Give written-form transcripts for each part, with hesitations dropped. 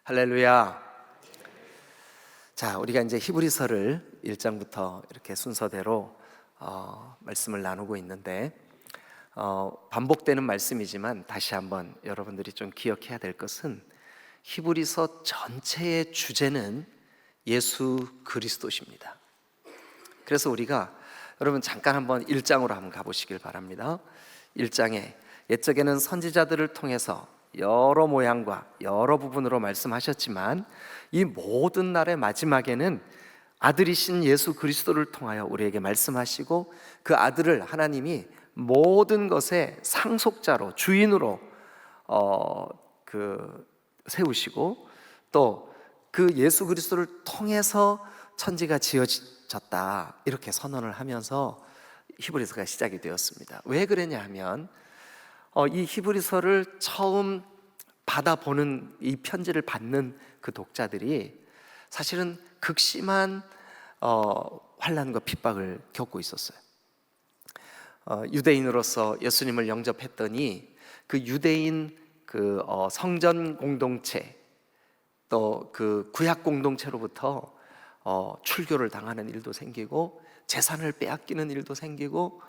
할렐루야. 자, 우리가 이제 히브리서를 1장부터 이렇게 순서대로 말씀을 나누고 있는데 반복되는 말씀이지만 다시 한번 여러분들이 좀 기억해야 될 것은 히브리서 전체의 주제는 예수 그리스도십니다. 그래서 우리가 여러분 잠깐 한번 1장으로 한번 가보시길 바랍니다. 1장에 옛적에는 선지자들을 통해서 여러 모양과 여러 부분으로 말씀하셨지만 이 모든 날의 마지막에는 아들이신 예수 그리스도를 통하여 우리에게 말씀하시고 그 아들을 하나님이 모든 것의 상속자로 주인으로 세우시고 또 그 예수 그리스도를 통해서 천지가 지어졌다 이렇게 선언을 하면서 히브리서가 시작이 되었습니다. 왜 그러냐 하면 이 히브리서를 처음 받아보는 이 편지를 받는 그 독자들이 사실은 극심한 환난과 핍박을 겪고 있었어요. 유대인으로서 예수님을 영접했더니 그 유대인 성전 공동체 또 그 구약 공동체로부터 출교를 당하는 일도 생기고 재산을 빼앗기는 일도 생기고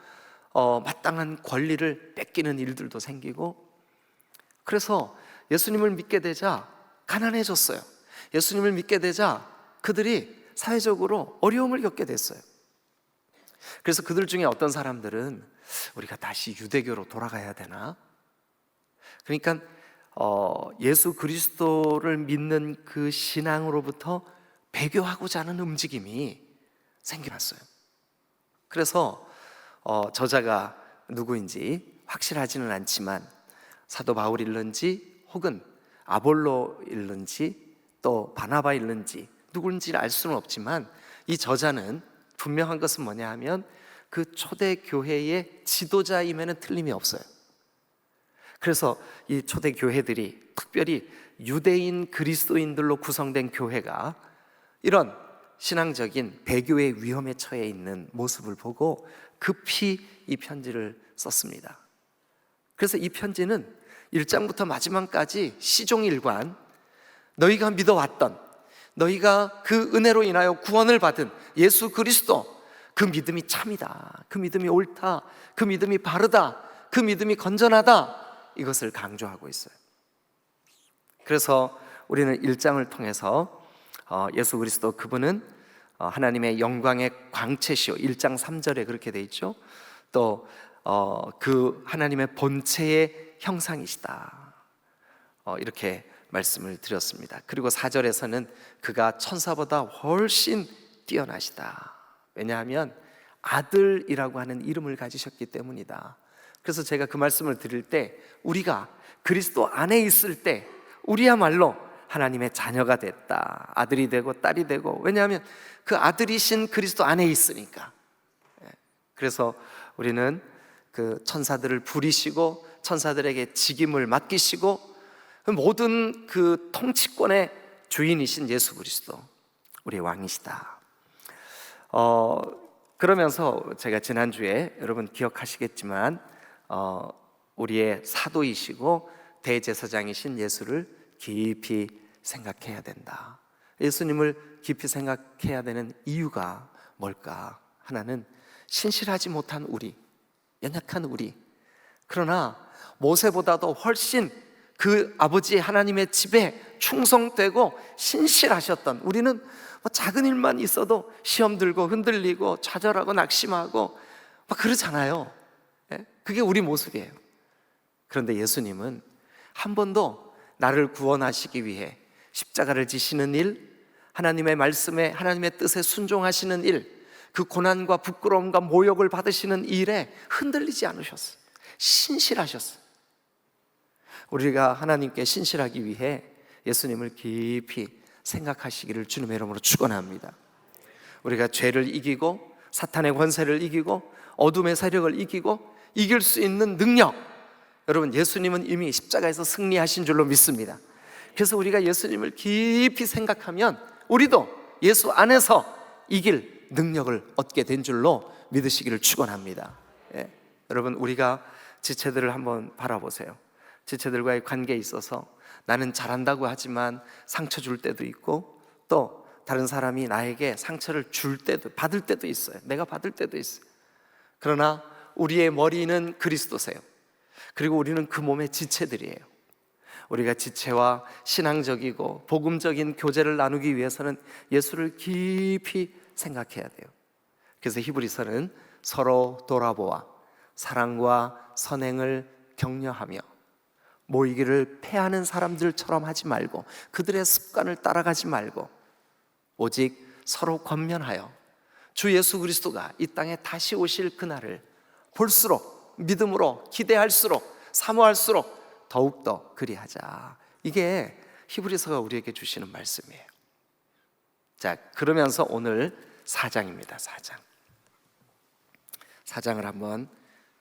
마땅한 권리를 뺏기는 일들도 생기고 그래서 예수님을 믿게 되자 가난해졌어요. 예수님을 믿게 되자 그들이 사회적으로 어려움을 겪게 됐어요. 그래서 그들 중에 어떤 사람들은 우리가 다시 유대교로 돌아가야 되나? 그러니까 예수 그리스도를 믿는 그 신앙으로부터 배교하고자 하는 움직임이 생겨났어요. 그래서 저자가 누구인지 확실하지는 않지만 사도 바울일는지 혹은 아볼로일는지 또 바나바일는지 누구인지를 알 수는 없지만 이 저자는 분명한 것은 뭐냐 하면 그 초대교회의 지도자임에는 틀림이 없어요. 그래서 이 초대교회들이 특별히 유대인 그리스도인들로 구성된 교회가 이런 신앙적인 배교의 위험에 처해 있는 모습을 보고 급히 이 편지를 썼습니다. 그래서 이 편지는 1장부터 마지막까지 시종일관 너희가 믿어왔던 너희가 그 은혜로 인하여 구원을 받은 예수 그리스도 그 믿음이 참이다, 그 믿음이 옳다, 그 믿음이 바르다, 그 믿음이 건전하다 이것을 강조하고 있어요. 그래서 우리는 1장을 통해서 예수 그리스도 그분은 하나님의 영광의 광채시오 1장 3절에 그렇게 돼 있죠. 또 그 하나님의 본체의 형상이시다 이렇게 말씀을 드렸습니다. 그리고 4절에서는 그가 천사보다 훨씬 뛰어나시다. 왜냐하면 아들이라고 하는 이름을 가지셨기 때문이다. 그래서 제가 그 말씀을 드릴 때 우리가 그리스도 안에 있을 때 우리야말로 하나님의 자녀가 됐다, 아들이 되고 딸이 되고, 왜냐하면 그 아들이신 그리스도 안에 있으니까. 그래서 우리는 그 천사들을 부리시고 천사들에게 직임을 맡기시고 모든 그 통치권의 주인이신 예수 그리스도 우리의 왕이시다. 그러면서 제가 지난주에 여러분 기억하시겠지만 우리의 사도이시고 대제사장이신 예수를 깊이 생각해야 된다. 예수님을 깊이 생각해야 되는 이유가 뭘까? 하나는 신실하지 못한 우리, 연약한 우리, 그러나 모세보다도 훨씬 그 아버지 하나님의 집에 충성되고 신실하셨던 우리는 작은 일만 있어도 시험 들고 흔들리고 좌절하고 낙심하고 막 그러잖아요. 그게 우리 모습이에요. 그런데 예수님은 한 번도 나를 구원하시기 위해 십자가를 지시는 일, 하나님의 말씀에 하나님의 뜻에 순종하시는 일, 그 고난과 부끄러움과 모욕을 받으시는 일에 흔들리지 않으셨어요. 신실하셨어요. 우리가 하나님께 신실하기 위해 예수님을 깊이 생각하시기를 주님의 이름으로 축원합니다. 우리가 죄를 이기고 사탄의 권세를 이기고 어둠의 세력을 이기고 이길 수 있는 능력, 여러분 예수님은 이미 십자가에서 승리하신 줄로 믿습니다. 그래서 우리가 예수님을 깊이 생각하면 우리도 예수 안에서 이길 능력을 얻게 된 줄로 믿으시기를 축원합니다. 여러분 우리가 지체들을 한번 바라보세요. 지체들과의 관계에 있어서 나는 잘한다고 하지만 상처 줄 때도 있고, 또 다른 사람이 나에게 상처를 줄 때도, 받을 때도 있어요. 내가 받을 때도 있어요. 그러나 우리의 머리는 그리스도세요. 그리고 우리는 그 몸의 지체들이에요. 우리가 지체와 신앙적이고 복음적인 교제를 나누기 위해서는 예수를 깊이 생각해야 돼요. 그래서 히브리서는 서로 돌아보아 사랑과 선행을 격려하며 모이기를 패하는 사람들처럼 하지 말고, 그들의 습관을 따라가지 말고 오직 서로 권면하여 주 예수 그리스도가 이 땅에 다시 오실 그날을 볼수록, 믿음으로 기대할수록, 사모할수록 더욱더 그리하자. 이게 히브리서가 우리에게 주시는 말씀이에요. 자, 그러면서 오늘 4장입니다. 4장을 한번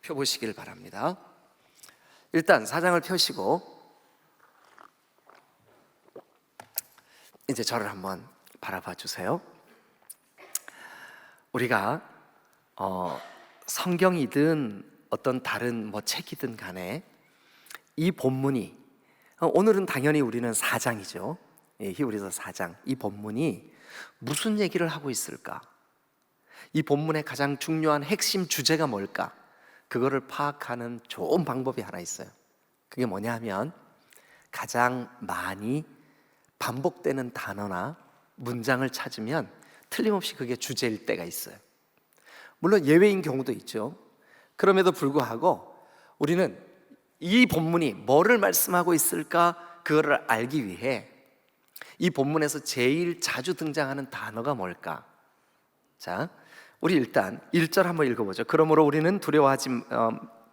펴보시길 바랍니다. 일단 4장을 펴시고 이제 저를 한번 바라봐 주세요. 우리가 성경이든 어떤 다른 책이든 간에 이 본문이, 오늘은 당연히 우리는 4장이죠. 히브리서 4장. 이 본문이 무슨 얘기를 하고 있을까? 이 본문의 가장 중요한 핵심 주제가 뭘까? 그거를 파악하는 좋은 방법이 하나 있어요. 그게 뭐냐 하면 가장 많이 반복되는 단어나 문장을 찾으면 틀림없이 그게 주제일 때가 있어요. 물론 예외인 경우도 있죠. 그럼에도 불구하고 우리는 이 본문이 뭐를 말씀하고 있을까, 그거를 알기 위해 이 본문에서 제일 자주 등장하는 단어가 뭘까? 자, 우리 일단 1절 한번 읽어보죠. 그러므로 우리는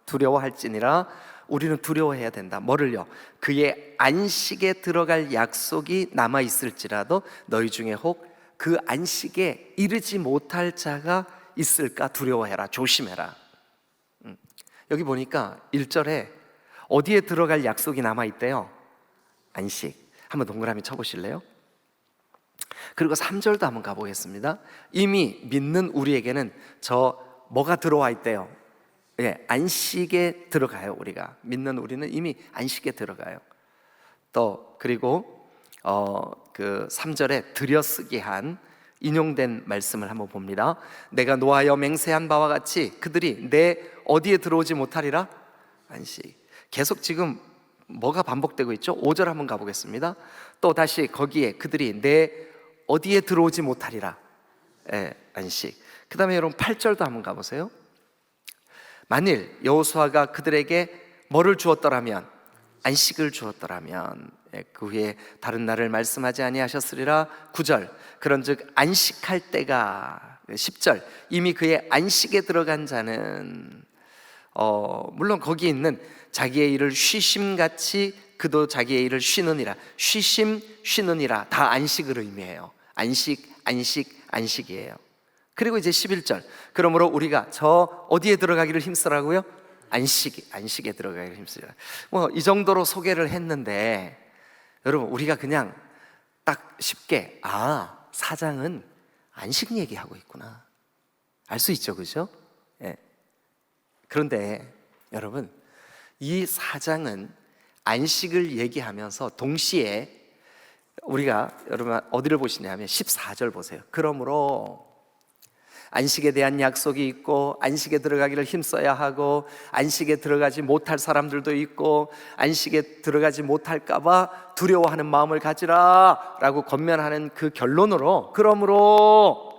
두려워할지니라. 우리는 두려워해야 된다. 뭐를요? 그의 안식에 들어갈 약속이 남아있을지라도 너희 중에 혹 그 안식에 이르지 못할 자가 있을까 두려워해라. 조심해라. 여기 보니까 1절에 어디에 들어갈 약속이 남아있대요? 안식. 한번 동그라미 쳐보실래요? 그리고 3절도 한번 가보겠습니다. 이미 믿는 우리에게는 뭐가 들어와 있대요? 안식에 들어가요. 우리가 믿는 우리는 이미 안식에 들어가요. 또 그리고 그 3절에 들여쓰기 한 인용된 말씀을 한번 봅니다. 내가 노하여 맹세한 바와 같이 그들이 내 어디에 들어오지 못하리라? 안식. 계속 지금 뭐가 반복되고 있죠? 5절 한번 가보겠습니다. 또 다시 거기에 그들이 내 어디에 들어오지 못하리라? 안식. 그 다음에 여러분 8절도 한번 가보세요. 만일 여호수아가 그들에게 뭐를 주었더라면? 안식을 주었더라면 그 후에 다른 날을 말씀하지 아니하셨으리라. 9절 그런즉 안식할 때가. 10절 이미 그의 안식에 들어간 자는 물론 거기 있는 자기의 일을 쉬심같이 그도 자기의 일을 쉬느니라. 쉬심 쉬느니라 다 안식을 의미해요. 안식이에요. 그리고 이제 11절 그러므로 우리가 어디에 들어가기를 힘쓰라고요? 안식에 들어가기를 힘쓰라. 이 정도로 소개를 했는데 여러분 우리가 그냥 딱 쉽게 4장은 안식 얘기하고 있구나 알 수 있죠, 그죠? 그런데 여러분 이 4장은 안식을 얘기하면서 동시에 우리가 여러분 어디를 보시냐면 14절 보세요. 그러므로 안식에 대한 약속이 있고 안식에 들어가기를 힘써야 하고 안식에 들어가지 못할 사람들도 있고 안식에 들어가지 못할까 봐 두려워하는 마음을 가지라 라고 권면하는 그 결론으로 그러므로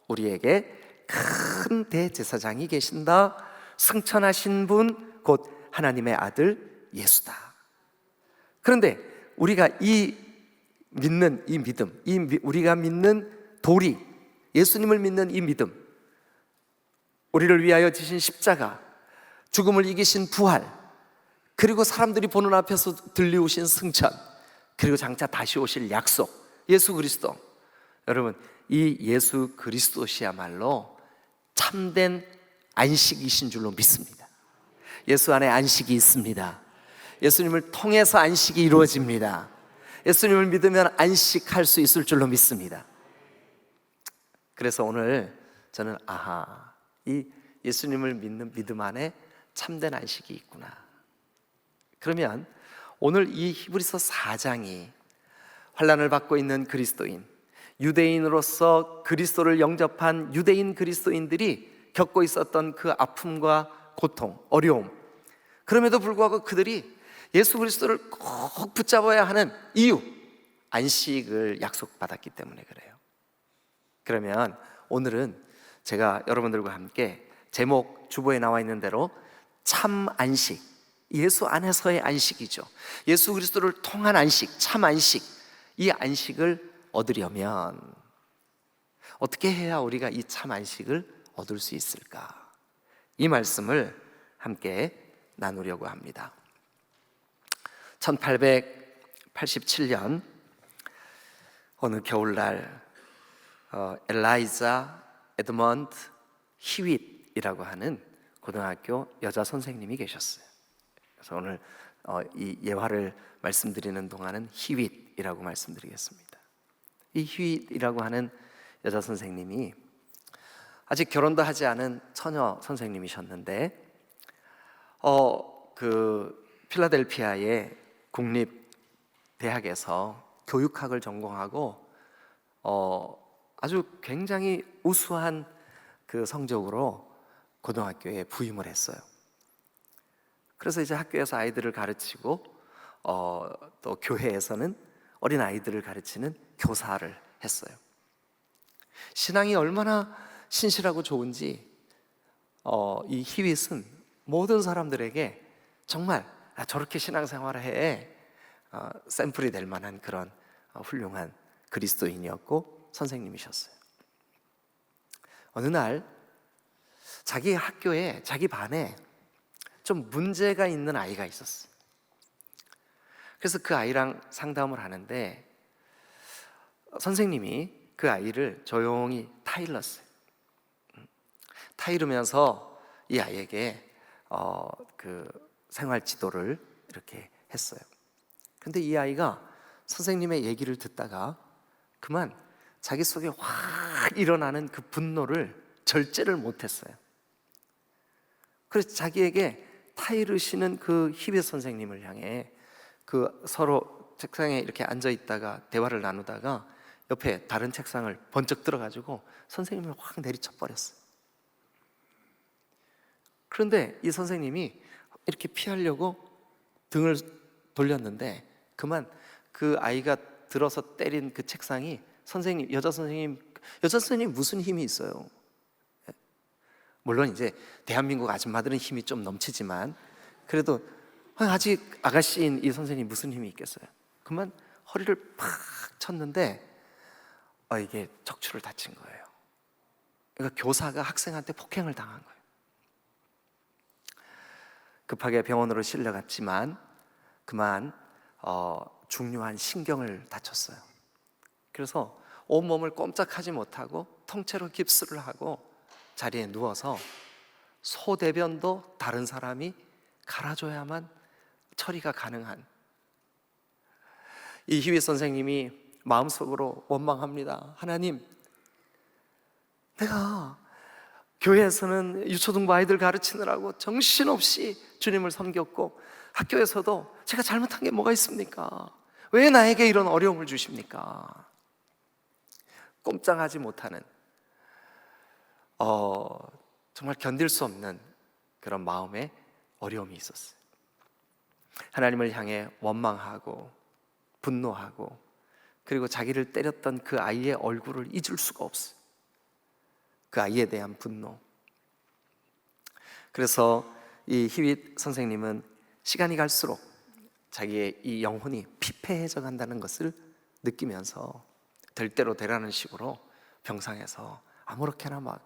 우리에게 큰 대제사장이 계신다. 승천하신 분 곧 하나님의 아들 예수다. 그런데 우리가 믿는 이 믿음, 우리가 믿는 도리, 예수님을 믿는 이 믿음, 우리를 위하여 지신 십자가, 죽음을 이기신 부활, 그리고 사람들이 보는 앞에서 들리우신 승천, 그리고 장차 다시 오실 약속, 예수 그리스도. 여러분 이 예수 그리스도시야말로 참된 안식이신 줄로 믿습니다. 예수 안에 안식이 있습니다. 예수님을 통해서 안식이 이루어집니다. 예수님을 믿으면 안식할 수 있을 줄로 믿습니다. 그래서 오늘 저는 이 예수님을 믿는 믿음 안에 참된 안식이 있구나. 그러면 오늘 이 히브리서 4장이 환난을 받고 있는 그리스도인, 유대인으로서 그리스도를 영접한 유대인 그리스도인들이 겪고 있었던 그 아픔과 고통, 어려움, 그럼에도 불구하고 그들이 예수 그리스도를 꼭 붙잡아야 하는 이유, 안식을 약속받았기 때문에 그래요. 그러면 오늘은 제가 여러분들과 함께 제목 주보에 나와 있는 대로 참 안식, 예수 안에서의 안식이죠. 예수 그리스도를 통한 안식, 참 안식, 이 안식을 얻으려면 어떻게 해야 우리가 이 참 안식을 얻을 수 있을까? 이 말씀을 함께 나누려고 합니다. 1887년 어느 겨울날 엘라이자 에드먼드 히윗이라고 하는 고등학교 여자 선생님이 계셨어요. 그래서 오늘 이 예화를 말씀드리는 동안은 히윗이라고 말씀드리겠습니다. 이 히윗이라고 하는 여자 선생님이 아직 결혼도 하지 않은 처녀 선생님이셨는데 그 필라델피아의 국립대학에서 교육학을 전공하고 아주 굉장히 우수한 그 성적으로 고등학교에 부임을 했어요. 그래서 이제 학교에서 아이들을 가르치고 또 교회에서는 어린 아이들을 가르치는 교사를 했어요. 신앙이 얼마나 신실하고 좋은지 이 히윗은 모든 사람들에게 정말 저렇게 신앙생활을 해 샘플이 될 만한 그런 훌륭한 그리스도인이었고 선생님이셨어요. 어느 날 자기 학교에, 자기 반에 좀 문제가 있는 아이가 있었어요. 그래서 그 아이랑 상담을 하는데 선생님이 그 아이를 조용히 타일렀어요. 타이르면서 이 아이에게 그 생활 지도를 이렇게 했어요. 근데 이 아이가 선생님의 얘기를 듣다가 그만 자기 속에 확 일어나는 그 분노를 절제를 못했어요. 그래서 자기에게 타이르시는 그 히벳 선생님을 향해 그 서로 책상에 이렇게 앉아 있다가 대화를 나누다가 옆에 다른 책상을 번쩍 들어가지고 선생님을 확 내리쳐 버렸어요. 그런데 이 선생님이 이렇게 피하려고 등을 돌렸는데 그만 그 아이가 들어서 때린 그 책상이 여자 선생님 무슨 힘이 있어요? 물론 이제 대한민국 아줌마들은 힘이 좀 넘치지만 그래도 아직 아가씨인 이 선생님 무슨 힘이 있겠어요? 그만 허리를 팍 쳤는데 이게 척추를 다친 거예요. 그러니까 교사가 학생한테 폭행을 당한 거예요. 급하게 병원으로 실려갔지만 그만 중요한 신경을 다쳤어요. 그래서 온몸을 꼼짝하지 못하고 통째로 깁스를 하고 자리에 누워서 소대변도 다른 사람이 갈아줘야만 처리가 가능한, 이 히윗 선생님이 마음속으로 원망합니다. 하나님, 내가 교회에서는 유초등부 아이들 가르치느라고 정신없이 주님을 섬겼고 학교에서도 제가 잘못한 게 뭐가 있습니까? 왜 나에게 이런 어려움을 주십니까? 꼼짝하지 못하는 정말 견딜 수 없는 그런 마음의 어려움이 있었어요. 하나님을 향해 원망하고 분노하고 그리고 자기를 때렸던 그 아이의 얼굴을 잊을 수가 없어요. 그 아이에 대한 분노. 그래서 이 히윗 선생님은 시간이 갈수록 자기의 이 영혼이 피폐해져 간다는 것을 느끼면서 될 대로 되라는 식으로 병상에서 아무렇게나 막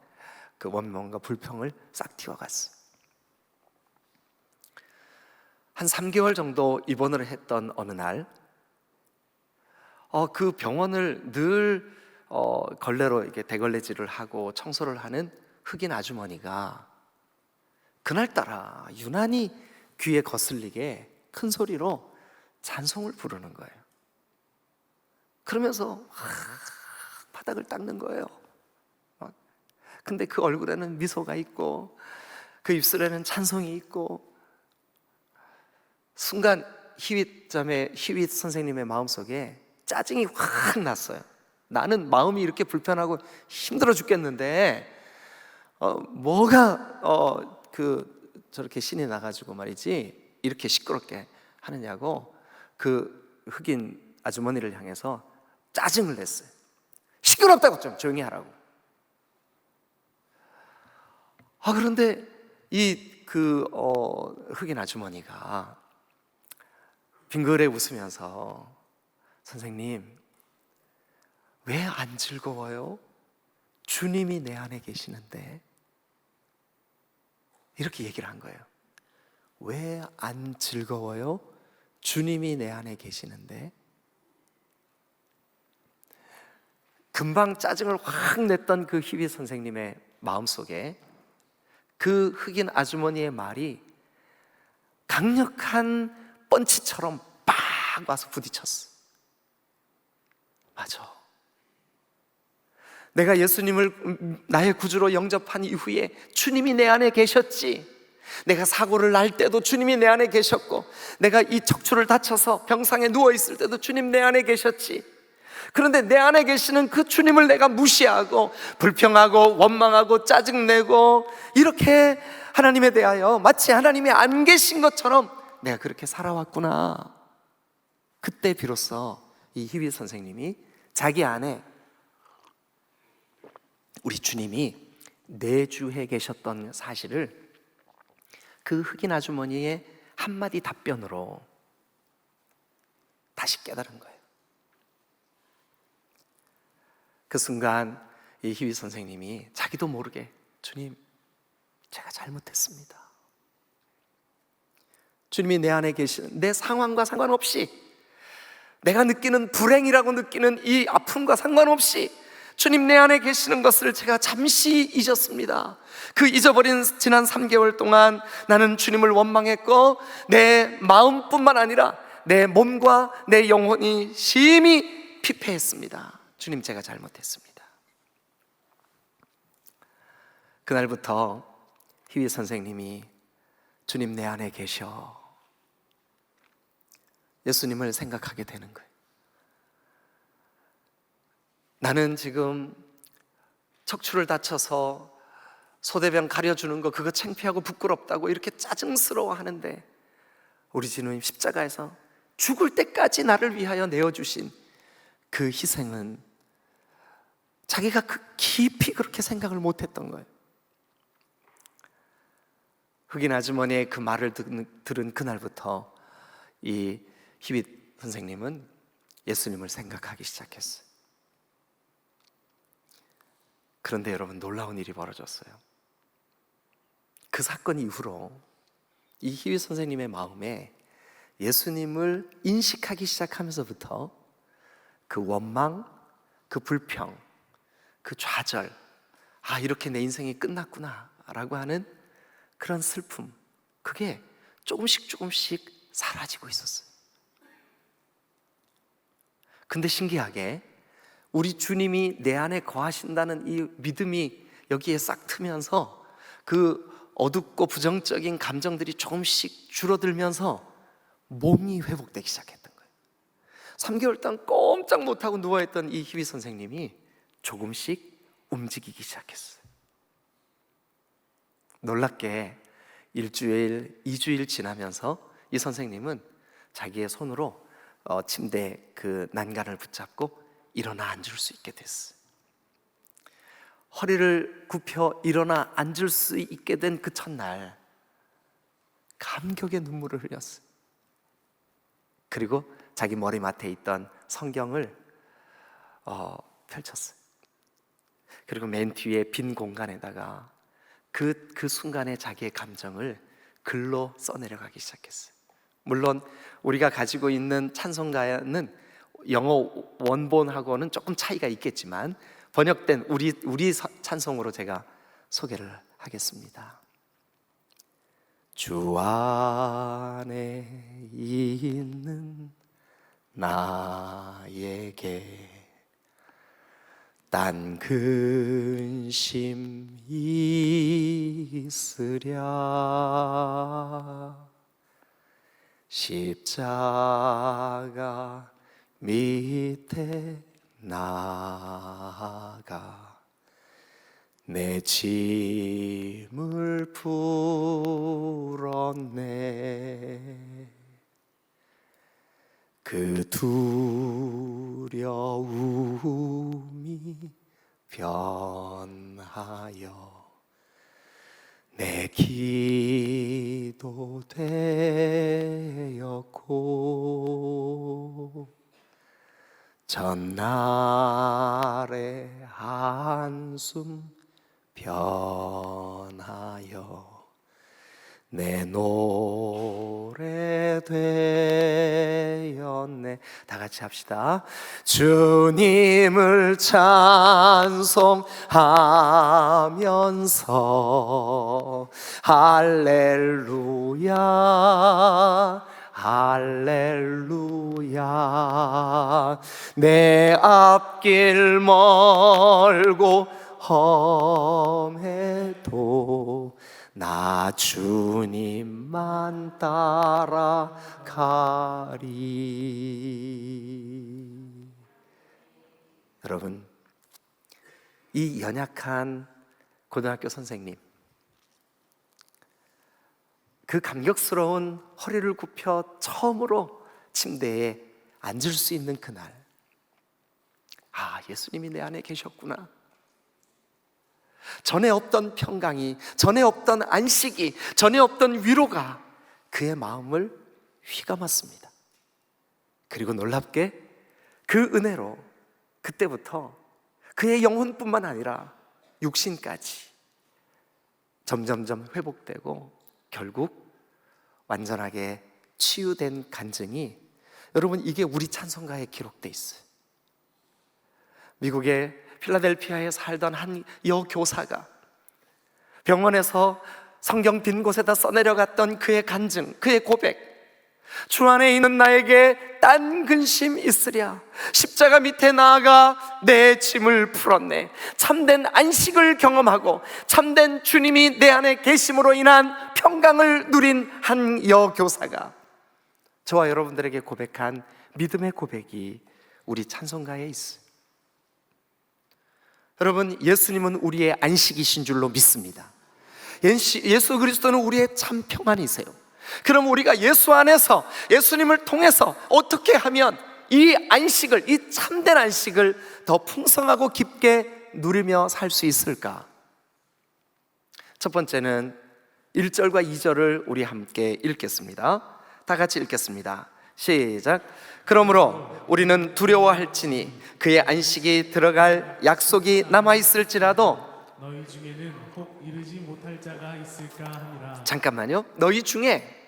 그 원망과 불평을 싹 틔워갔어요. 한 3개월 정도 입원을 했던 어느 날 그 병원을 늘 걸레로 이렇게 대걸레질을 하고 청소를 하는 흑인 아주머니가 그날따라 유난히 귀에 거슬리게 큰 소리로 찬송을 부르는 거예요. 그러면서 바닥을 닦는 거예요. 근데 그 얼굴에는 미소가 있고 그 입술에는 찬송이 있고 순간 희윗 선생님의 마음속에 짜증이 확 났어요. 나는 마음이 이렇게 불편하고 힘들어 죽겠는데 뭐가 저렇게 신이 나가지고 말이지 이렇게 시끄럽게 하느냐고 그 흑인 아주머니를 향해서 짜증을 냈어요. 시끄럽다고 좀 조용히 하라고. 그런데 흑인 아주머니가 빙그레 웃으면서 선생님, 왜 안 즐거워요? 주님이 내 안에 계시는데. 이렇게 얘기를 한 거예요. 왜 안 즐거워요? 주님이 내 안에 계시는데. 금방 짜증을 확 냈던 그 희비 선생님의 마음속에 그 흑인 아주머니의 말이 강력한 펀치처럼 빡 와서 부딪혔어. 맞아. 내가 예수님을 나의 구주로 영접한 이후에 주님이 내 안에 계셨지. 내가 사고를 날 때도 주님이 내 안에 계셨고, 내가 이 척추를 다쳐서 병상에 누워있을 때도 주님 내 안에 계셨지. 그런데 내 안에 계시는 그 주님을 내가 무시하고 불평하고 원망하고 짜증내고 이렇게 하나님에 대하여 마치 하나님이 안 계신 것처럼 내가 그렇게 살아왔구나. 그때 비로소 이 희비 선생님이 자기 안에 우리 주님이 내주해 계셨던 사실을 그 흑인 아주머니의 한마디 답변으로 다시 깨달은 거예요. 그 순간 이 희비 선생님이 자기도 모르게 주님, 제가 잘못했습니다. 주님이 내 안에 계시는 내 상황과 상관없이, 내가 느끼는 불행이라고 느끼는 이 아픔과 상관없이 주님 내 안에 계시는 것을 제가 잠시 잊었습니다. 그 잊어버린 지난 3개월 동안 나는 주님을 원망했고 내 마음뿐만 아니라 내 몸과 내 영혼이 심히 피폐했습니다. 주님, 제가 잘못했습니다. 그날부터 희위 선생님이 주님 내 안에 계셔, 예수님을 생각하게 되는 거예요. 나는 지금 척추를 다쳐서 소대병 가려주는 거 그거 창피하고 부끄럽다고 이렇게 짜증스러워 하는데, 우리 주님 십자가에서 죽을 때까지 나를 위하여 내어주신 그 희생은 자기가 깊이 그렇게 생각을 못했던 거예요. 흑인 아주머니의 그 말을 들은 그날부터 이 희빗 선생님은 예수님을 생각하기 시작했어요. 그런데 여러분, 놀라운 일이 벌어졌어요. 그 사건 이후로 이 희빗 선생님의 마음에 예수님을 인식하기 시작하면서부터 그 원망, 그 불평, 그 좌절, 이렇게 내 인생이 끝났구나 라고 하는 그런 슬픔, 그게 조금씩 사라지고 있었어요. 근데 신기하게 우리 주님이 내 안에 거하신다는 이 믿음이 여기에 싹 트면서 그 어둡고 부정적인 감정들이 조금씩 줄어들면서 몸이 회복되기 시작했던 거예요. 3개월 동안 꼼짝 못하고 누워있던 이 희비 선생님이 조금씩 움직이기 시작했어요. 놀랍게 1주일, 2주일 지나면서 이 선생님은 자기의 손으로 침대 그 난간을 붙잡고 일어나 앉을 수 있게 됐어요. 허리를 굽혀 일어나 앉을 수 있게 된 그 첫날 감격의 눈물을 흘렸어요. 그리고 자기 머리맡에 있던 성경을 펼쳤어요. 그리고 맨 뒤에 빈 공간에다가 그 순간에 자기의 감정을 글로 써내려가기 시작했어요. 물론 우리가 가지고 있는 찬송가는 영어 원본하고는 조금 차이가 있겠지만 번역된 우리 찬송으로 제가 소개를 하겠습니다. 주 안에 있는 나에게 딴 근심 있으랴, 십자가 밑에 나가 내 짐을 풀었네. 그 두려움이 변하여 내 기도 되었고 전날의 한숨 변하여 내 노래 되었네. 다 같이 합시다. 주님을 찬송하면서 할렐루야 할렐루야. 내 앞길 멀고 험해도 나 주님만 따라가리. 여러분, 이 연약한 고등학교 선생님, 그 감격스러운 허리를 굽혀 처음으로 침대에 앉을 수 있는 그날, 아, 예수님이 내 안에 계셨구나. 전에 없던 평강이, 전에 없던 안식이, 전에 없던 위로가 그의 마음을 휘감았습니다. 그리고 놀랍게 그 은혜로 그때부터 그의 영혼뿐만 아니라 육신까지 점점점 회복되고 결국 완전하게 치유된 간증이, 여러분, 이게 우리 찬송가에 기록돼 있어요. 미국의 필라델피아에 살던 한 여교사가 병원에서 성경 빈 곳에다 써내려갔던 그의 간증, 그의 고백, 주 안에 있는 나에게 딴 근심 있으랴, 십자가 밑에 나아가 내 짐을 풀었네. 참된 안식을 경험하고 참된 주님이 내 안에 계심으로 인한 평강을 누린 한 여교사가 저와 여러분들에게 고백한 믿음의 고백이 우리 찬송가에 있어요. 여러분, 예수님은 우리의 안식이신 줄로 믿습니다. 예수 그리스도는 우리의 참 평안이세요. 그럼 우리가 예수 안에서, 예수님을 통해서 어떻게 하면 이 안식을, 이 참된 안식을 더 풍성하고 깊게 누리며 살 수 있을까? 첫 번째는 1절과 2절을 우리 함께 읽겠습니다. 다 같이 읽겠습니다. 시작. 그러므로 우리는 두려워할지니 그의 안식이 들어갈 약속이 남아있을지라도 너희 중에는 혹 이르지 못할 자가 있을까 하니라. 잠깐만요. 너희 중에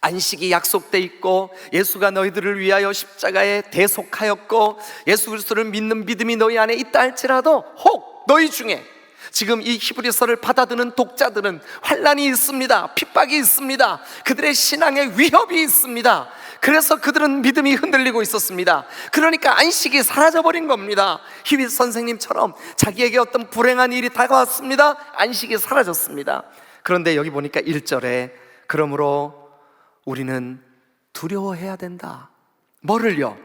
안식이 약속돼 있고 예수가 너희들을 위하여 십자가에 대속하였고 예수 그리스도를 믿는 믿음이 너희 안에 있다 할지라도 혹 너희 중에 지금 이 히브리서를 받아드는 독자들은 환난이 있습니다. 핍박이 있습니다. 그들의 신앙에 위협이 있습니다. 그래서 그들은 믿음이 흔들리고 있었습니다. 그러니까 안식이 사라져버린 겁니다. 히윗 선생님처럼 자기에게 어떤 불행한 일이 다가왔습니다. 안식이 사라졌습니다. 그런데 여기 보니까 1절에 그러므로 우리는 두려워해야 된다. 뭐를요?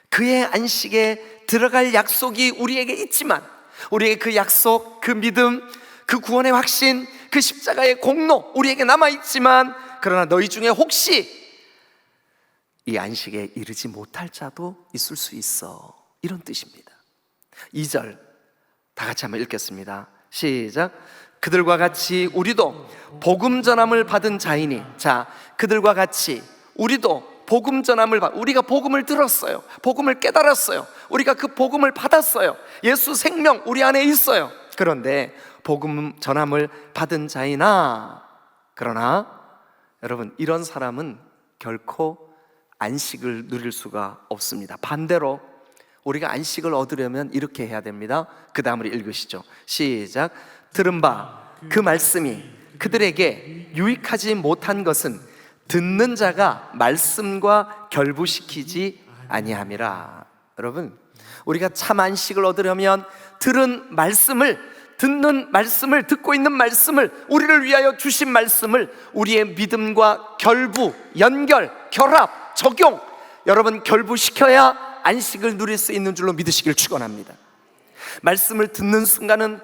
그의 안식에 들어갈 약속이 우리에게 있지만, 우리에게 그 약속, 그 믿음, 그 구원의 확신, 그 십자가의 공로 우리에게 남아있지만, 그러나 너희 중에 혹시 이 안식에 이르지 못할 자도 있을 수 있어, 이런 뜻입니다. 2절 다 같이 한번 읽겠습니다. 시작. 그들과 같이 우리도 복음 전함을 받은 자이니. 자, 그들과 같이 우리도 복음 전함을 우리가 복음을 들었어요. 복음을 깨달았어요. 우리가 그 복음을 받았어요. 예수 생명 우리 안에 있어요. 그런데 복음 전함을 받은 자이나, 그러나 여러분, 이런 사람은 결코 안식을 누릴 수가 없습니다. 반대로 우리가 안식을 얻으려면 이렇게 해야 됩니다. 그 다음으로 읽으시죠. 시작. 들은 바 그 말씀이 그들에게 유익하지 못한 것은 듣는 자가 말씀과 결부시키지 아니함이라. 여러분, 우리가 참 안식을 얻으려면 들은 말씀을 듣는 말씀을, 듣고 있는 말씀을, 우리를 위하여 주신 말씀을 우리의 믿음과 결부, 연결, 결합, 적용, 여러분 결부시켜야 안식을 누릴 수 있는 줄로 믿으시길 축원합니다. 말씀을 듣는 순간은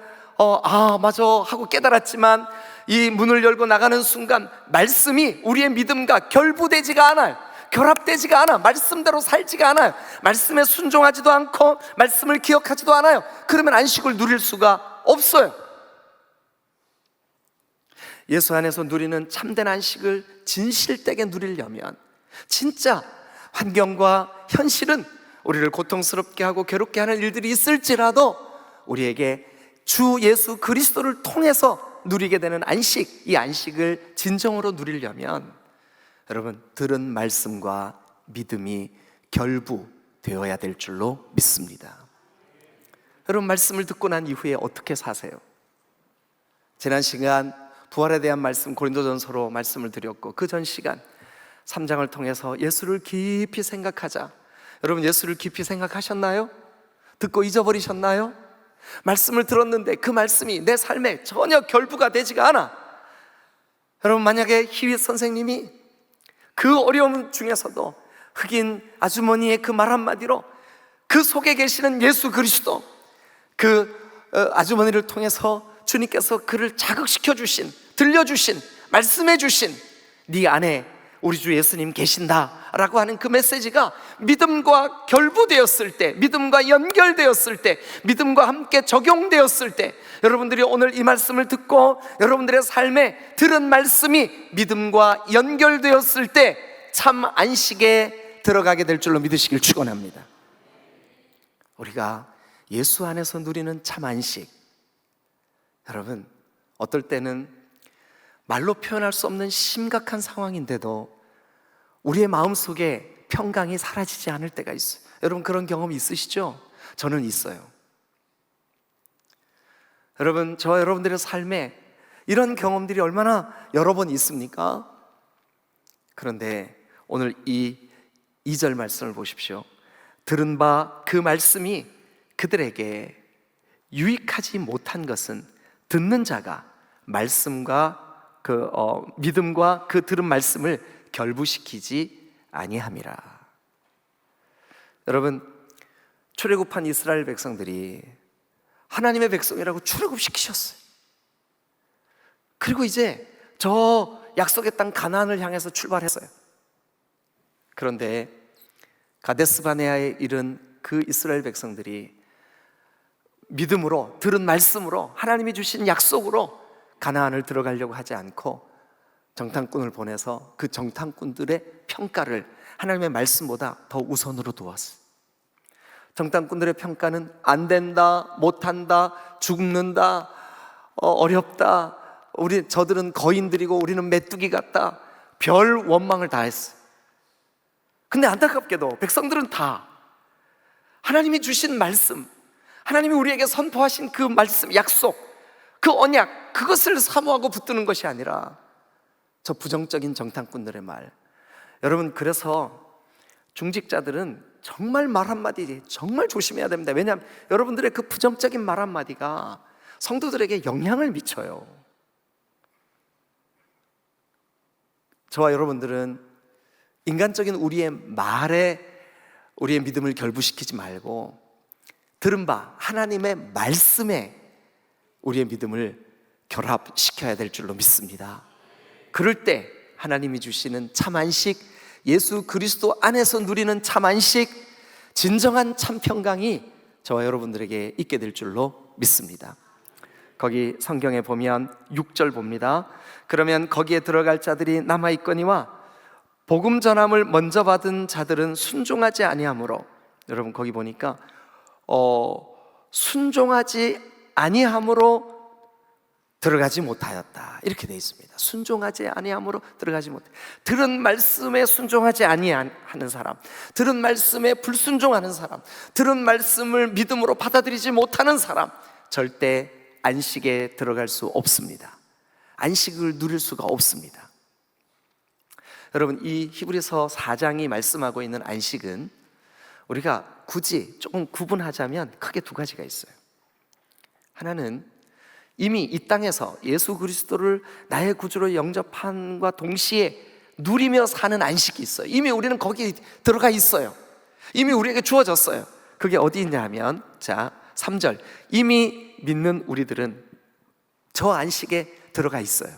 맞아 하고 깨달았지만 이 문을 열고 나가는 순간 말씀이 우리의 믿음과 결부되지가 않아요. 결합되지가 않아. 말씀대로 살지가 않아요. 말씀에 순종하지도 않고 말씀을 기억하지도 않아요. 그러면 안식을 누릴 수가 없어요. 예수 안에서 누리는 참된 안식을 진실되게 누리려면 진짜 환경과 현실은 우리를 고통스럽게 하고 괴롭게 하는 일들이 있을지라도 우리에게 주 예수 그리스도를 통해서 누리게 되는 안식, 이 안식을 진정으로 누리려면 여러분 들은 말씀과 믿음이 결부되어야 될 줄로 믿습니다. 여러분 말씀을 듣고 난 이후에 어떻게 사세요? 지난 시간 부활에 대한 말씀 고린도전서로 말씀을 드렸고 그 전 시간 3장을 통해서 예수를 깊이 생각하자. 여러분 예수를 깊이 생각하셨나요? 듣고 잊어버리셨나요? 말씀을 들었는데 그 말씀이 내 삶에 전혀 결부가 되지가 않아. 여러분 만약에 희윗 선생님이 그 어려움 중에서도 흑인 아주머니의 그 말 한마디로 그 속에 계시는 예수 그리스도, 그 아주머니를 통해서 주님께서 그를 자극시켜 주신, 들려주신, 말씀해 주신 네 안에 우리 주 예수님 계신다라고 하는 그 메시지가 믿음과 결부되었을 때, 믿음과 연결되었을 때, 믿음과 함께 적용되었을 때, 여러분들이 오늘 이 말씀을 듣고 여러분들의 삶에 들은 말씀이 믿음과 연결되었을 때 참 안식에 들어가게 될 줄로 믿으시길 축원합니다. 우리가 예수 안에서 누리는 참 안식, 여러분 어떨 때는 말로 표현할 수 없는 심각한 상황인데도 우리의 마음속에 평강이 사라지지 않을 때가 있어요. 여러분 그런 경험이 있으시죠? 저는 있어요. 여러분 저와 여러분들의 삶에 이런 경험들이 얼마나 여러 번 있습니까? 그런데 오늘 이 2절 말씀을 보십시오. 들은 바 그 말씀이 그들에게 유익하지 못한 것은 듣는 자가 말씀과 믿음과 그 들은 말씀을 결부시키지 아니함이라. 여러분 출애굽한 이스라엘 백성들이 하나님의 백성이라고 출애굽시키셨어요. 그리고 이제 저 약속의 땅 가나안을 향해서 출발했어요. 그런데 가데스 바네아에 이른 그 이스라엘 백성들이 믿음으로 들은 말씀으로 하나님이 주신 약속으로 가나안을 들어가려고 하지 않고 정탐꾼을 보내서 그 정탐꾼들의 평가를 하나님의 말씀보다 더 우선으로 두었어요. 정탐꾼들의 평가는 안 된다, 못한다, 죽는다, 어렵다, 저들은 거인들이고 우리는 메뚜기 같다, 별 원망을 다 했어요. 근데 안타깝게도 백성들은 다 하나님이 주신 말씀, 하나님이 우리에게 선포하신 그 말씀, 약속, 그 언약, 그것을 사모하고 붙드는 것이 아니라 저 부정적인 정탐꾼들의 말. 여러분 그래서 중직자들은 정말 말 한마디 정말 조심해야 됩니다. 왜냐하면 여러분들의 그 부정적인 말 한마디가 성도들에게 영향을 미쳐요. 저와 여러분들은 인간적인 우리의 말에 우리의 믿음을 결부시키지 말고 들은 바 하나님의 말씀에 우리의 믿음을 결합시켜야 될 줄로 믿습니다. 그럴 때 하나님이 주시는 참 안식, 예수 그리스도 안에서 누리는 참 안식, 진정한 참 평강이 저와 여러분들에게 있게 될 줄로 믿습니다. 거기 성경에 보면 6절 봅니다. 그러면 거기에 들어갈 자들이 남아있거니와 복음 전함을 먼저 받은 자들은 순종하지 아니하므로, 여러분 거기 보니까 순종하지 아니하므로 들어가지 못하였다 이렇게 되어 있습니다. 순종하지 아니하므로 들어가지 못해. 들은 말씀에 순종하지 아니하는 사람, 들은 말씀에 불순종하는 사람, 들은 말씀을 믿음으로 받아들이지 못하는 사람 절대 안식에 들어갈 수 없습니다. 안식을 누릴 수가 없습니다. 여러분 이 히브리서 4장이 말씀하고 있는 안식은 우리가 굳이 조금 구분하자면 크게 두 가지가 있어요. 하나는 이미 이 땅에서 예수 그리스도를 나의 구주로 영접함과 동시에 누리며 사는 안식이 있어요. 이미 우리는 거기 들어가 있어요. 이미 우리에게 주어졌어요. 그게 어디 있냐 하면, 자, 3절, 이미 믿는 우리들은 저 안식에 들어가 있어요.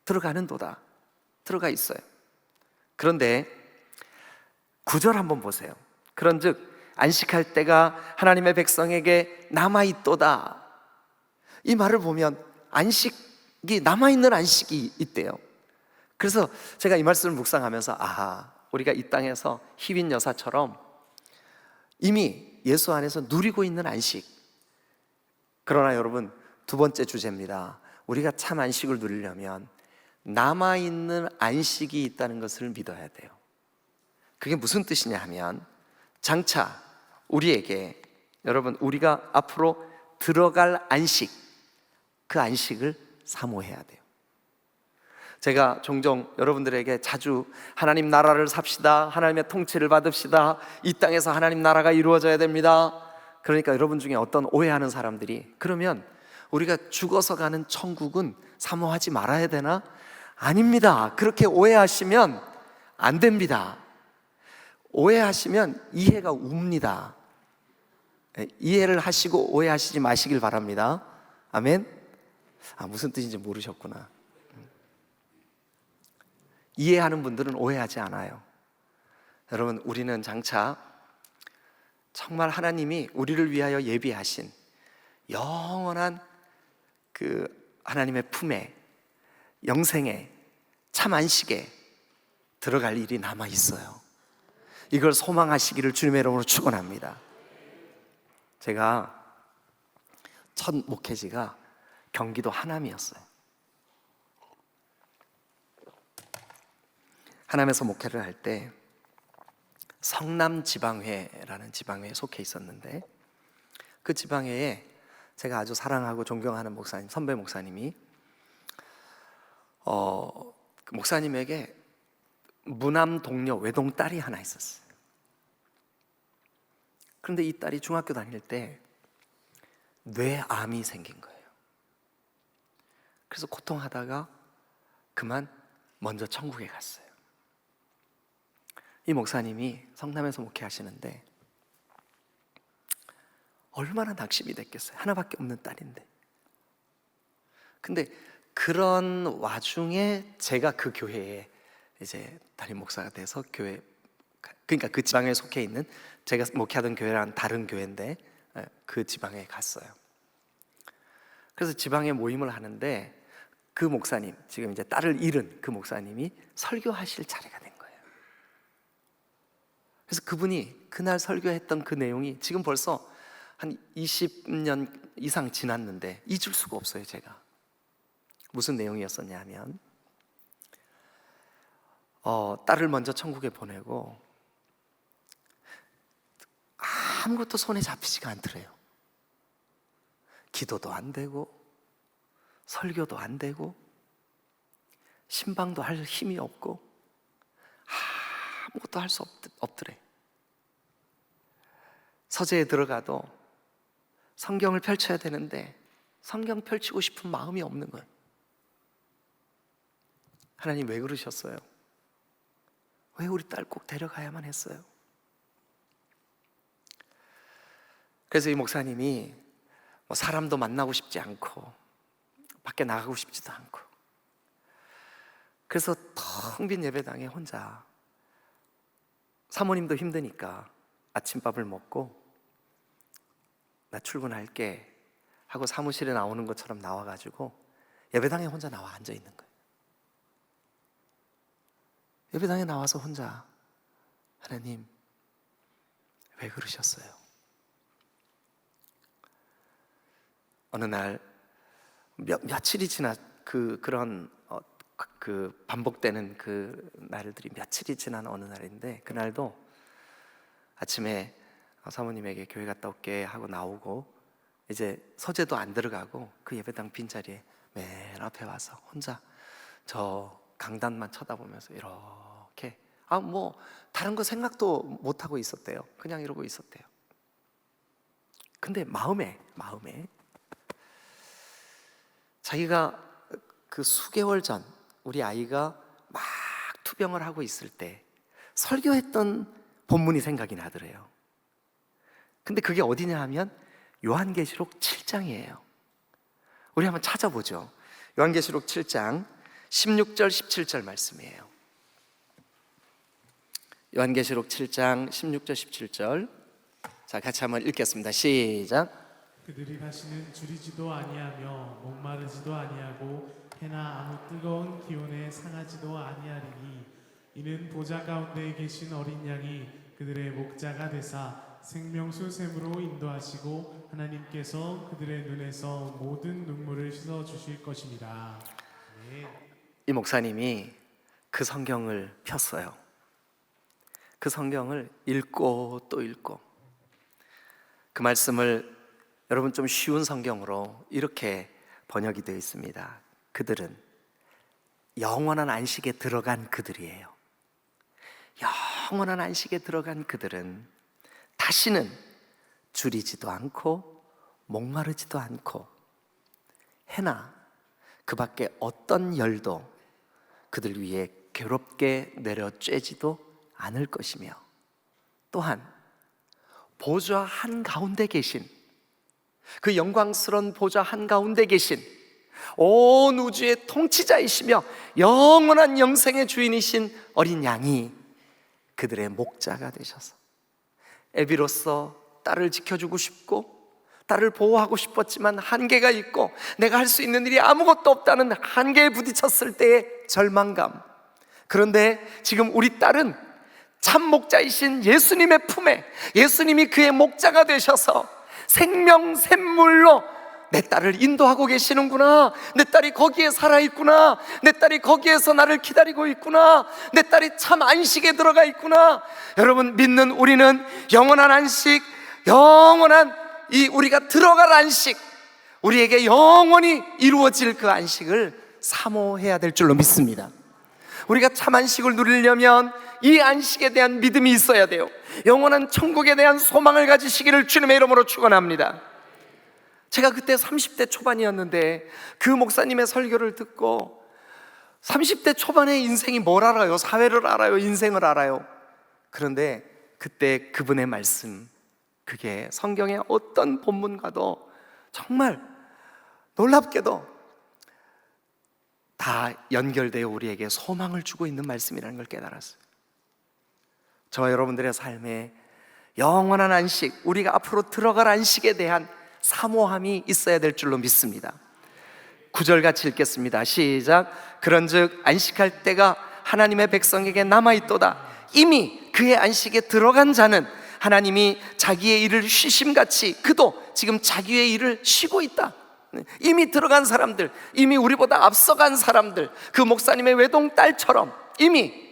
들어가는도다. 들어가 있어요. 그런데 9절 한번 보세요. 그런즉 안식할 때가 하나님의 백성에게 남아있도다. 이 말을 보면 안식이, 남아있는 안식이 있대요. 그래서 제가 이 말씀을 묵상하면서, 우리가 이 땅에서 히빈 여사처럼 이미 예수 안에서 누리고 있는 안식. 그러나 여러분, 두 번째 주제입니다. 우리가 참 안식을 누리려면 남아있는 안식이 있다는 것을 믿어야 돼요. 그게 무슨 뜻이냐 하면, 장차 우리에게, 여러분, 우리가 앞으로 들어갈 안식, 그 안식을 사모해야 돼요. 제가 종종 여러분들에게 자주 하나님 나라를 삽시다, 하나님의 통치를 받읍시다, 이 땅에서 하나님 나라가 이루어져야 됩니다. 그러니까 여러분 중에 어떤 오해하는 사람들이, 그러면 우리가 죽어서 가는 천국은 사모하지 말아야 되나? 아닙니다. 그렇게 오해하시면 안 됩니다. 오해하시면 이해가 웁니다. 이해를 하시고 오해하시지 마시길 바랍니다. 아멘. 무슨 뜻인지 모르셨구나. 이해하는 분들은 오해하지 않아요. 여러분, 우리는 장차 정말 하나님이 우리를 위하여 예비하신 영원한 그 하나님의 품에, 영생에, 참 안식에 들어갈 일이 남아 있어요. 이걸 소망하시기를 주님의 이름으로 축원합니다. 제가 첫 목회지가 경기도 하남이었어요. 하남에서 목회를 할 때 성남지방회라는 지방회에 속해 있었는데, 그 지방회에 제가 아주 사랑하고 존경하는 목사님, 선배 목사님이 그 목사님에게 무남 동료 외동딸이 하나 있었어요. 그런데 이 딸이 중학교 다닐 때 뇌암이 생긴 거예요. 그래서 고통하다가 그만 먼저 천국에 갔어요. 이 목사님이 성남에서 목회하시는데 얼마나 낙심이 됐겠어요. 하나밖에 없는 딸인데. 근데 그런 와중에 제가 그 교회에 이제 담임 목사가 돼서 교회, 그러니까 그 지방에 속해 있는, 제가 목회하던 교회랑 다른 교회인데 그 지방에 갔어요. 그래서 지방에 모임을 하는데 그 목사님, 지금 이제 딸을 잃은 그 목사님이 설교하실 차례가 된 거예요. 그래서 그분이 그날 설교했던 그 내용이 지금 벌써 한 20년 이상 지났는데 잊을 수가 없어요. 제가 무슨 내용이었었냐 하면, 딸을 먼저 천국에 보내고 아무것도 손에 잡히지가 않더래요. 기도도 안 되고 설교도 안 되고 신방도 할 힘이 없고 아무것도 할 수 없더래. 서재에 들어가도 성경을 펼쳐야 되는데 성경 펼치고 싶은 마음이 없는 거예요. 하나님 왜 그러셨어요? 왜 우리 딸 꼭 데려가야만 했어요? 그래서 이 목사님이 사람도 만나고 싶지 않고 밖에 나가고 싶지도 않고, 그래서 텅 빈 예배당에 혼자, 사모님도 힘드니까 아침밥을 먹고 나 출근할게 하고 사무실에 나오는 것처럼 나와가지고 예배당에 혼자 나와 앉아 있는 거예요. 예배당에 나와서 혼자, 하나님 왜 그러셨어요? 어느 날 며칠이 지나 그런 반복되는 그 날들이 며칠이 지난 어느 날인데, 그날도 아침에 사모님에게 교회 갔다 올게 하고 나오고 이제 서재도 안 들어가고 그 예배당 빈자리에 맨 앞에 와서 혼자 저 강단만 쳐다보면서 이렇게 다른 거 생각도 못 하고 있었대요. 그냥 이러고 있었대요. 근데 마음에 자기가 그 수개월 전 우리 아이가 막 투병을 하고 있을 때 설교했던 본문이 생각이 나더래요. 근데 그게 어디냐 하면 요한계시록 7장이에요. 우리 한번 찾아보죠. 요한계시록 7장 16절 17절 말씀이에요. 요한계시록 7장 16절 17절. 자, 같이 한번 읽겠습니다. 시작. 그들이 다시는 줄이지도 아니하며 목마르지도 아니하고 해나 아무 뜨거운 기온에 상하지도 아니하리니 이는 보좌 가운데 계신 어린 양이 그들의 목자가 되사 생명수 샘으로 인도하시고 하나님께서 그들의 눈에서 모든 눈물을 씻어 주실 것입니다. 네. 이 목사님이 그 성경을 폈어요. 그 성경을 읽고 또 읽고 그 말씀을 여러분 좀 쉬운 성경으로 이렇게 번역이 되어 있습니다. 그들은 영원한 안식에 들어간 그들이에요. 영원한 안식에 들어간 그들은 다시는 줄이지도 않고 목마르지도 않고 해나 그 밖에 어떤 열도 그들 위에 괴롭게 내려쬐지도 않을 것이며 또한 보좌 한가운데 계신 그 영광스러운 보좌 한가운데 계신 온 우주의 통치자이시며 영원한 영생의 주인이신 어린 양이 그들의 목자가 되셔서 애비로서 딸을 지켜주고 싶고 딸을 보호하고 싶었지만 한계가 있고 내가 할 수 있는 일이 아무것도 없다는 한계에 부딪혔을 때의 절망감. 그런데 지금 우리 딸은 참 목자이신 예수님의 품에 예수님이 그의 목자가 되셔서 생명 샘물로 내 딸을 인도하고 계시는구나. 내 딸이 거기에 살아있구나. 내 딸이 거기에서 나를 기다리고 있구나. 내 딸이 참 안식에 들어가 있구나. 여러분 믿는 우리는 영원한 안식, 영원한 이 우리가 들어갈 안식, 우리에게 영원히 이루어질 그 안식을 사모해야 될 줄로 믿습니다. 우리가 참 안식을 누리려면 이 안식에 대한 믿음이 있어야 돼요. 영원한 천국에 대한 소망을 가지시기를 주님의 이름으로 축원합니다. 제가 그때 30대 초반이었는데 그 목사님의 설교를 듣고 30대 초반의 인생이 뭘 알아요? 사회를 알아요? 인생을 알아요? 그런데 그때 그분의 말씀, 그게 성경의 어떤 본문과도 정말 놀랍게도 다 연결되어 우리에게 소망을 주고 있는 말씀이라는 걸 깨달았어요. 저와 여러분들의 삶에 영원한 안식, 우리가 앞으로 들어갈 안식에 대한 사모함이 있어야 될 줄로 믿습니다. 9절 같이 읽겠습니다. 시작. 그런즉 안식할 때가 하나님의 백성에게 남아있도다. 이미 그의 안식에 들어간 자는 하나님이 자기의 일을 쉬심같이 그도 지금 자기의 일을 쉬고 있다. 이미 들어간 사람들, 이미 우리보다 앞서간 사람들, 그 목사님의 외동딸처럼 이미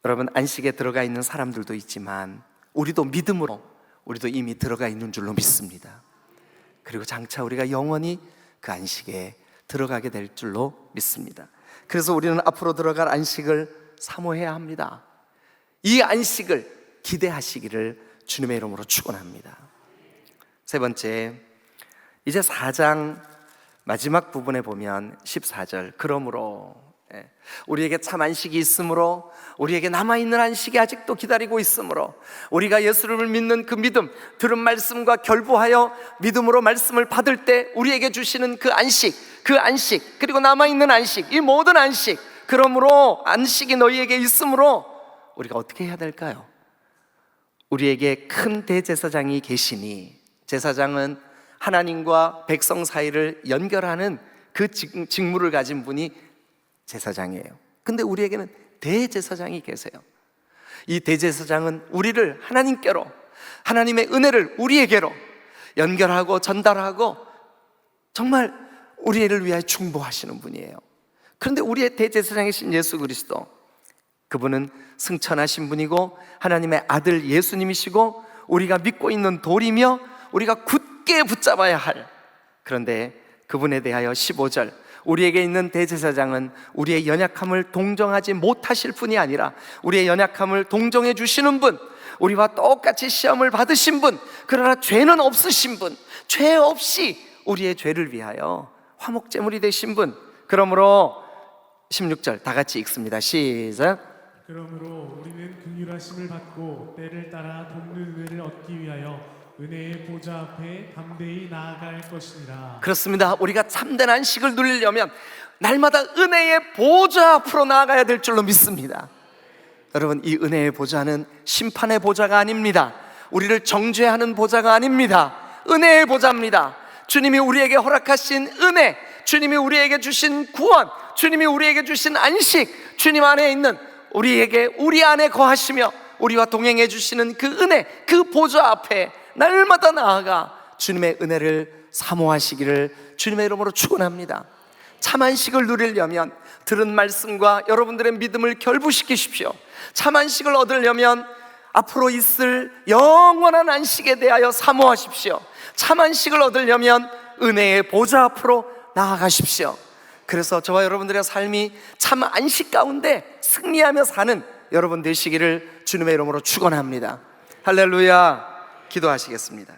여러분 안식에 들어가 있는 사람들도 있지만 우리도 믿음으로 우리도 이미 들어가 있는 줄로 믿습니다. 그리고 장차 우리가 영원히 그 안식에 들어가게 될 줄로 믿습니다. 그래서 우리는 앞으로 들어갈 안식을 사모해야 합니다. 이 안식을 기대하시기를 주님의 이름으로 축원합니다. 세 번째, 이제 4장 마지막 부분에 보면 14절, 그러므로 우리에게 참 안식이 있으므로, 우리에게 남아있는 안식이 아직도 기다리고 있으므로, 우리가 예수를 믿는 그 믿음, 들은 말씀과 결부하여 믿음으로 말씀을 받을 때 우리에게 주시는 그 안식, 그리고 남아있는 안식, 이 모든 안식, 그러므로 안식이 너희에게 있으므로 우리가 어떻게 해야 될까요? 우리에게 큰 대제사장이 계시니, 제사장은 하나님과 백성 사이를 연결하는 그 직무를 가진 분이 제사장이에요. 근데 우리에게는 대제사장이 계세요. 이 대제사장은 우리를 하나님께로, 하나님의 은혜를 우리에게로 연결하고 전달하고 정말 우리를 위하여 중보하시는 분이에요. 그런데 우리의 대제사장이신 예수 그리스도, 그분은 승천하신 분이고 하나님의 아들 예수님이시고 우리가 믿고 있는 돌이며 우리가 굳게 붙잡아야 할, 그런데 그분에 대하여 15절, 우리에게 있는 대제사장은 우리의 연약함을 동정하지 못하실 분이 아니라 우리의 연약함을 동정해 주시는 분, 우리와 똑같이 시험을 받으신 분, 그러나 죄는 없으신 분, 죄 없이 우리의 죄를 위하여 화목제물이 되신 분. 그러므로 16절 다 같이 읽습니다. 시작. 그러므로 우리는 긍휼하심을 받고 때를 따라 돕는 은혜를 얻기 위하여 은혜의 보좌 앞에 담대히 나아갈 것이니라. 그렇습니다. 우리가 참된 안식을 누리려면 날마다 은혜의 보좌 앞으로 나아가야 될 줄로 믿습니다. 여러분, 이 은혜의 보좌는 심판의 보좌가 아닙니다. 우리를 정죄하는 보좌가 아닙니다. 은혜의 보좌입니다. 주님이 우리에게 허락하신 은혜, 주님이 우리에게 주신 구원, 주님이 우리에게 주신 안식, 주님 안에 있는 우리 안에 거하시며 우리와 동행해 주시는 그 은혜, 그 보좌 앞에 날마다 나아가 주님의 은혜를 사모하시기를 주님의 이름으로 축원합니다. 참 안식을 누리려면 들은 말씀과 여러분들의 믿음을 결부시키십시오. 참 안식을 얻으려면 앞으로 있을 영원한 안식에 대하여 사모하십시오. 참 안식을 얻으려면 은혜의 보좌 앞으로 나아가십시오. 그래서 저와 여러분들의 삶이 참 안식 가운데 승리하며 사는 여러분 되시기를 주님의 이름으로 축원합니다. 할렐루야. 기도하시겠습니다.